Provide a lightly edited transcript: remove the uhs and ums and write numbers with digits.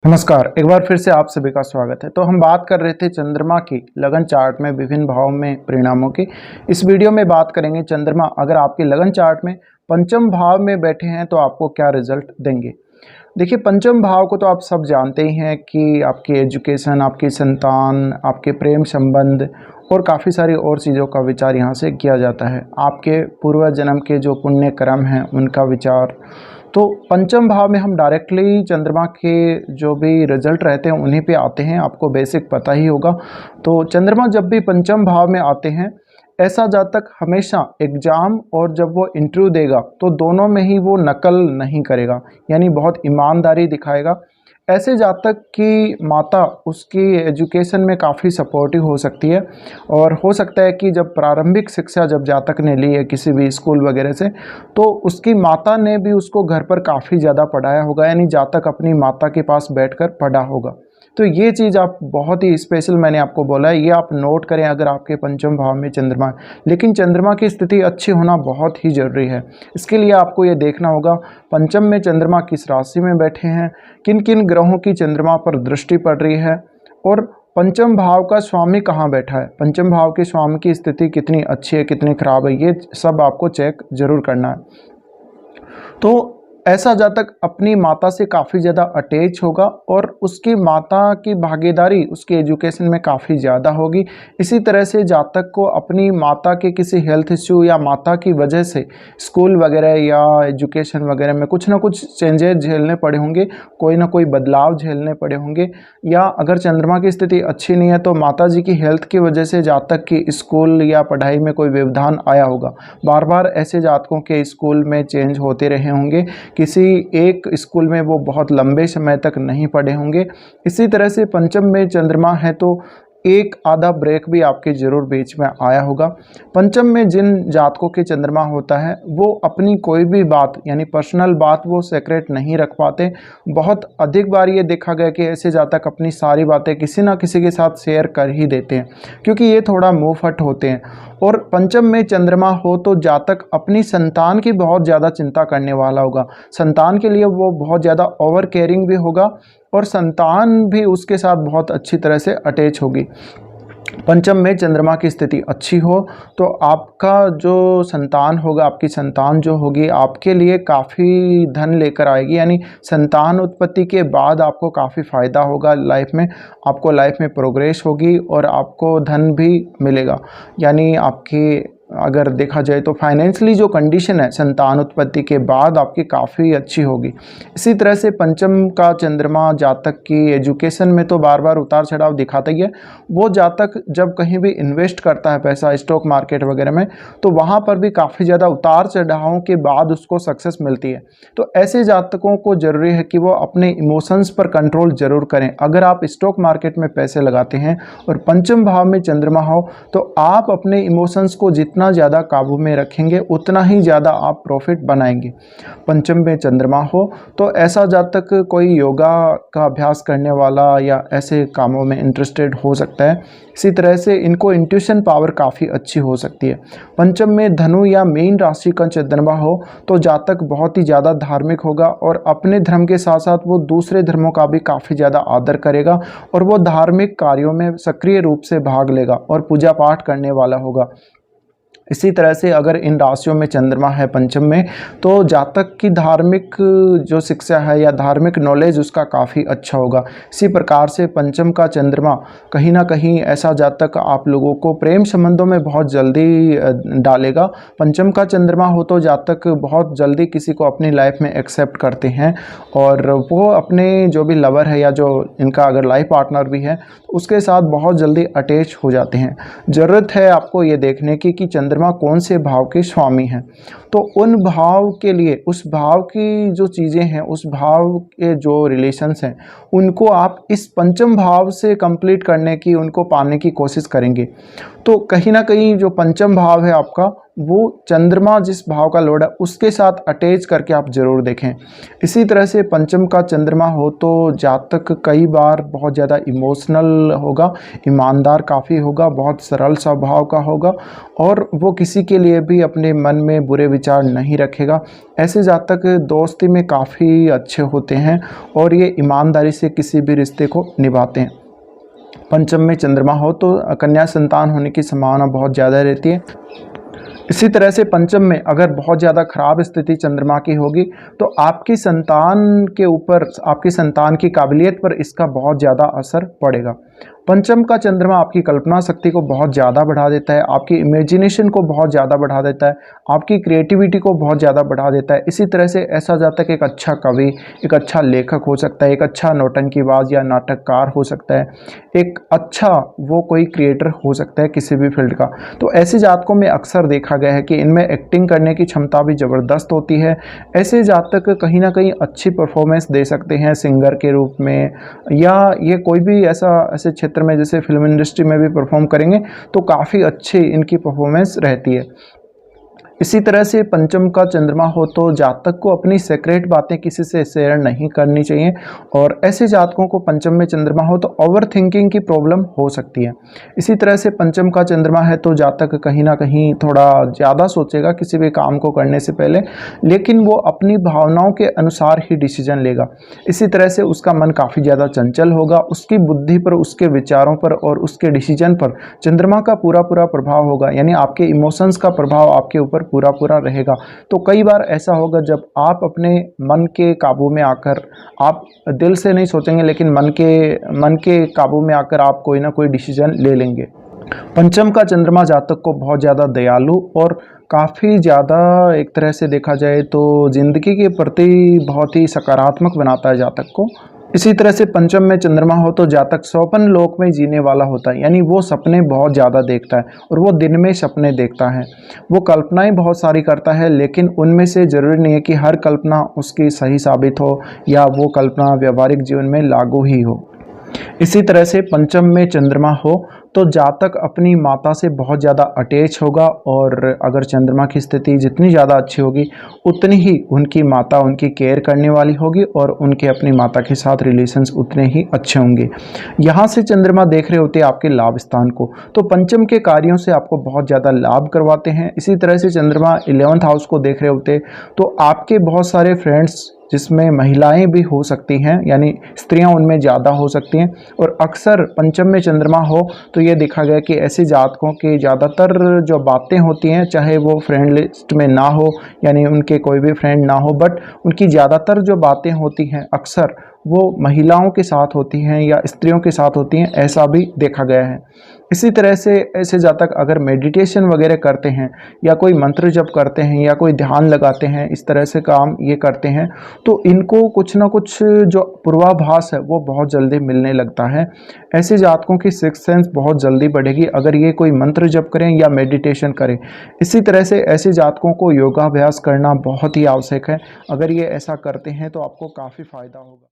नमस्कार, एक बार फिर से आप सभी का स्वागत है। तो हम बात कर रहे थे चंद्रमा की लगन चार्ट में विभिन्न भावों में परिणामों की। इस वीडियो में बात करेंगे चंद्रमा अगर आपके लगन चार्ट में पंचम भाव में बैठे हैं तो आपको क्या रिजल्ट देंगे। देखिए, पंचम भाव को तो आप सब जानते ही हैं कि आपकी एजुकेशन, आपकी संतान, आपके प्रेम संबंध और काफ़ी सारी और चीज़ों का विचार यहाँ से किया जाता है। आपके पूर्व जन्म के जो पुण्य कर्म हैं उनका विचार। तो पंचम भाव में हम डायरेक्टली चंद्रमा के जो भी रिजल्ट रहते हैं उन्हीं पे आते हैं, आपको बेसिक पता ही होगा। तो चंद्रमा जब भी पंचम भाव में आते हैं, ऐसा जातक हमेशा एग्ज़ाम और जब वो इंटरव्यू देगा तो दोनों में ही वो नकल नहीं करेगा, यानी बहुत ईमानदारी दिखाएगा। ऐसे जातक की माता उसकी एजुकेशन में काफ़ी सपोर्टिव हो सकती है और हो सकता है कि जब प्रारंभिक शिक्षा जब जातक ने ली है किसी भी स्कूल वगैरह से, तो उसकी माता ने भी उसको घर पर काफ़ी ज़्यादा पढ़ाया होगा, यानी जातक अपनी माता के पास बैठकर पढ़ा होगा। तो ये चीज़ आप बहुत ही स्पेशल मैंने आपको बोला है, ये आप नोट करें अगर आपके पंचम भाव में चंद्रमा है। लेकिन चंद्रमा की स्थिति अच्छी होना बहुत ही ज़रूरी है। इसके लिए आपको ये देखना होगा पंचम में चंद्रमा किस राशि में बैठे हैं, किन किन ग्रहों की चंद्रमा पर दृष्टि पड़ रही है और पंचम भाव का स्वामी कहाँ बैठा है, पंचम भाव के स्वामी की स्थिति कितनी अच्छी है कितनी खराब है, ये सब आपको चेक ज़रूर करना है। तो ऐसा जातक अपनी माता से काफ़ी ज़्यादा अटैच होगा और उसकी माता की भागीदारी उसके एजुकेशन में काफ़ी ज़्यादा होगी। इसी तरह से जातक को अपनी माता के किसी हेल्थ इश्यू या माता की वजह से स्कूल वगैरह या एजुकेशन वगैरह में कुछ ना कुछ चेंजेस झेलने पड़े होंगे, कोई ना कोई बदलाव झेलने पड़े होंगे। या अगर चंद्रमा की स्थिति अच्छी नहीं है तो माता जी की हेल्थ की वजह से जातक की स्कूल या पढ़ाई में कोई व्यवधान आया होगा। बार बार ऐसे जातकों के स्कूल में चेंज होते रहे होंगे, किसी एक स्कूल में वो बहुत लंबे समय तक नहीं पढ़े होंगे। इसी तरह से पंचम में चंद्रमा है तो एक आधा ब्रेक भी आपके ज़रूर बीच में आया होगा। पंचम में जिन जातकों के चंद्रमा होता है वो अपनी कोई भी बात यानी पर्सनल बात वो सेक्रेट नहीं रख पाते। बहुत अधिक बार ये देखा गया कि ऐसे जातक अपनी सारी बातें किसी ना किसी के साथ शेयर कर ही देते हैं, क्योंकि ये थोड़ा मुँह फट होते हैं। और पंचम में चंद्रमा हो तो जातक अपनी संतान की बहुत ज़्यादा चिंता करने वाला होगा, संतान के लिए वो बहुत ज़्यादा ओवर केयरिंग भी होगा और संतान भी उसके साथ बहुत अच्छी तरह से अटैच होगी। पंचम में चंद्रमा की स्थिति अच्छी हो तो आपका जो संतान होगा, आपकी संतान जो होगी आपके लिए काफ़ी धन लेकर आएगी, यानी संतान उत्पत्ति के बाद आपको काफ़ी फ़ायदा होगा लाइफ में, आपको लाइफ में प्रोग्रेस होगी और आपको धन भी मिलेगा। यानी आपकी अगर देखा जाए तो फाइनेंशियली जो कंडीशन है संतान उत्पत्ति के बाद आपकी काफ़ी अच्छी होगी। इसी तरह से पंचम का चंद्रमा जातक की एजुकेशन में तो बार बार उतार चढ़ाव दिखाता ही है। वो जातक जब कहीं भी इन्वेस्ट करता है पैसा स्टॉक मार्केट वगैरह में तो वहाँ पर भी काफ़ी ज़्यादा उतार चढ़ावों के बाद उसको सक्सेस मिलती है। तो ऐसे जातकों को ज़रूरी है कि वो अपने इमोशंस पर कंट्रोल ज़रूर करें। अगर आप स्टॉक मार्केट में पैसे लगाते हैं और पंचम भाव में चंद्रमा हो तो आप अपने इमोशंस को जितना ज़्यादा काबू में रखेंगे उतना ही ज़्यादा आप प्रॉफिट बनाएंगे। पंचम में चंद्रमा हो तो ऐसा जातक कोई योगा का अभ्यास करने वाला या ऐसे कामों में इंटरेस्टेड हो सकता है। इसी तरह से इनको इंट्यूशन पावर काफ़ी अच्छी हो सकती है। पंचम में धनु या मीन राशि का चंद्रमा हो तो जातक बहुत ही ज़्यादा धार्मिक होगा और अपने धर्म के साथ साथ वो दूसरे धर्मों का भी काफ़ी ज़्यादा आदर करेगा और वो धार्मिक कार्यों में सक्रिय रूप से भाग लेगा और पूजा पाठ करने वाला होगा। इसी तरह से अगर इन राशियों में चंद्रमा है पंचम में तो जातक की धार्मिक जो शिक्षा है या धार्मिक नॉलेज उसका काफ़ी अच्छा होगा। इसी प्रकार से पंचम का चंद्रमा कहीं ना कहीं ऐसा जातक आप लोगों को प्रेम संबंधों में बहुत जल्दी डालेगा। पंचम का चंद्रमा हो तो जातक बहुत जल्दी किसी को अपनी लाइफ में एक्सेप्ट करते हैं और वो अपने जो भी लवर है या जो इनका अगर लाइफ पार्टनर भी है उसके साथ बहुत जल्दी अटैच हो जाते हैं। ज़रूरत है आपको ये देखने की कि चंद्रमा कौन से भाव के स्वामी हैं, तो उन भाव के लिए उस भाव की जो चीज़ें हैं उस भाव के जो रिलेशंस हैं उनको आप इस पंचम भाव से कंप्लीट करने की उनको पाने की कोशिश करेंगे। तो कहीं ना कहीं जो पंचम भाव है आपका, वो चंद्रमा जिस भाव का लॉर्ड है उसके साथ अटैच करके आप जरूर देखें। इसी तरह से पंचम का चंद्रमा हो तो जातक कई बार बहुत ज़्यादा इमोशनल होगा, ईमानदार काफ़ी होगा, बहुत सरल स्वभाव का होगा और वो किसी के लिए भी अपने मन में बुरे विचार नहीं रखेगा। ऐसे जातक दोस्ती में काफ़ी अच्छे होते हैं और ये ईमानदारी से किसी भी रिश्ते को निभाते हैं। पंचम में चंद्रमा हो तो कन्या संतान होने की संभावना बहुत ज़्यादा रहती है। इसी तरह से पंचम में अगर बहुत ज़्यादा खराब स्थिति चंद्रमा की होगी तो आपकी संतान के ऊपर, आपकी संतान की काबिलियत पर इसका बहुत ज़्यादा असर पड़ेगा। पंचम का चंद्रमा आपकी कल्पना शक्ति को बहुत ज़्यादा बढ़ा देता है, आपकी इमेजिनेशन को बहुत ज़्यादा बढ़ा देता है, आपकी क्रिएटिविटी को बहुत ज़्यादा बढ़ा देता है। इसी तरह से ऐसा जातक एक अच्छा कवि, एक अच्छा लेखक हो सकता है, एक अच्छा नौटंकीबाज या नाटककार हो सकता है, एक अच्छा वो कोई क्रिएटर हो सकता है किसी भी फील्ड का। तो ऐसे जातकों में अक्सर देखा गया है कि इनमें एक्टिंग करने की क्षमता भी ज़बरदस्त होती है। ऐसे जातक कहीं ना कहीं अच्छी परफॉर्मेंस दे सकते हैं सिंगर के रूप में, या ये कोई भी ऐसे क्षेत्र में जैसे फिल्म इंडस्ट्री में भी परफॉर्म करेंगे तो काफ़ी अच्छी इनकी परफॉर्मेंस रहती है। इसी तरह से पंचम का चंद्रमा हो तो जातक को अपनी सीक्रेट बातें किसी से शेयर नहीं करनी चाहिए और ऐसे जातकों को पंचम में चंद्रमा हो तो ओवर थिंकिंग की प्रॉब्लम हो सकती है। इसी तरह से पंचम का चंद्रमा है तो जातक कहीं ना कहीं थोड़ा ज़्यादा सोचेगा किसी भी काम को करने से पहले, लेकिन वो अपनी भावनाओं के अनुसार ही डिसीजन लेगा। इसी तरह से उसका मन काफ़ी ज़्यादा चंचल होगा, उसकी बुद्धि पर, उसके विचारों पर और उसके डिसीजन पर चंद्रमा का पूरा प्रभाव होगा, यानी आपके इमोशंस का प्रभाव आपके ऊपर पूरा रहेगा। तो कई बार ऐसा होगा जब आप अपने मन के काबू में आकर, आप दिल से नहीं सोचेंगे लेकिन मन के काबू में आकर आप कोई ना कोई डिसीजन ले लेंगे। पंचम का चंद्रमा जातक को बहुत ज़्यादा दयालु और काफ़ी ज़्यादा, एक तरह से देखा जाए तो ज़िंदगी के प्रति बहुत ही सकारात्मक बनाता है जातक को। इसी तरह से पंचम में चंद्रमा हो तो जातक स्वप्न लोक में जीने वाला होता है, यानी वो सपने बहुत ज़्यादा देखता है और वो दिन में सपने देखता है। वो कल्पनाएं बहुत सारी करता है लेकिन उनमें से ज़रूरी नहीं है कि हर कल्पना उसकी सही साबित हो या वो कल्पना व्यवहारिक जीवन में लागू ही हो। इसी तरह से पंचम में चंद्रमा हो तो जातक अपनी माता से बहुत ज़्यादा अटैच होगा और अगर चंद्रमा की स्थिति जितनी ज़्यादा अच्छी होगी उतनी ही उनकी माता उनकी केयर करने वाली होगी और उनके अपनी माता के साथ रिलेशंस उतने ही अच्छे होंगे। यहाँ से चंद्रमा देख रहे होते हैं आपके लाभ स्थान को, तो पंचम के कार्यों से आपको बहुत ज़्यादा लाभ करवाते हैं। इसी तरह से चंद्रमा 11th हाउस को देख रहे होते तो आपके बहुत सारे फ्रेंड्स जिसमें महिलाएं भी हो सकती हैं, यानी स्त्रियां उनमें ज़्यादा हो सकती हैं। और अक्सर पंचम में चंद्रमा हो तो ये देखा गया कि ऐसे जातकों के ज़्यादातर जो बातें होती हैं, चाहे वो फ्रेंड लिस्ट में ना हो, यानी उनके कोई भी फ्रेंड ना हो, बट उनकी ज़्यादातर जो बातें होती हैं अक्सर वो महिलाओं के साथ होती हैं या स्त्रियों के साथ होती हैं, ऐसा भी देखा गया है। इसी तरह से ऐसे जातक अगर मेडिटेशन वगैरह करते हैं या कोई मंत्र जप करते हैं या कोई ध्यान लगाते हैं, इस तरह से काम ये करते हैं तो इनको कुछ ना कुछ जो पूर्वाभास है वो बहुत जल्दी मिलने लगता है। ऐसे जातकों की सिक्स्थ सेंस बहुत जल्दी बढ़ेगी अगर ये कोई मंत्र जप करें या मेडिटेशन करें। इसी तरह से ऐसे जातकों को योगाभ्यास करना बहुत ही आवश्यक है। अगर ये ऐसा करते हैं तो आपको काफ़ी फायदा होगा।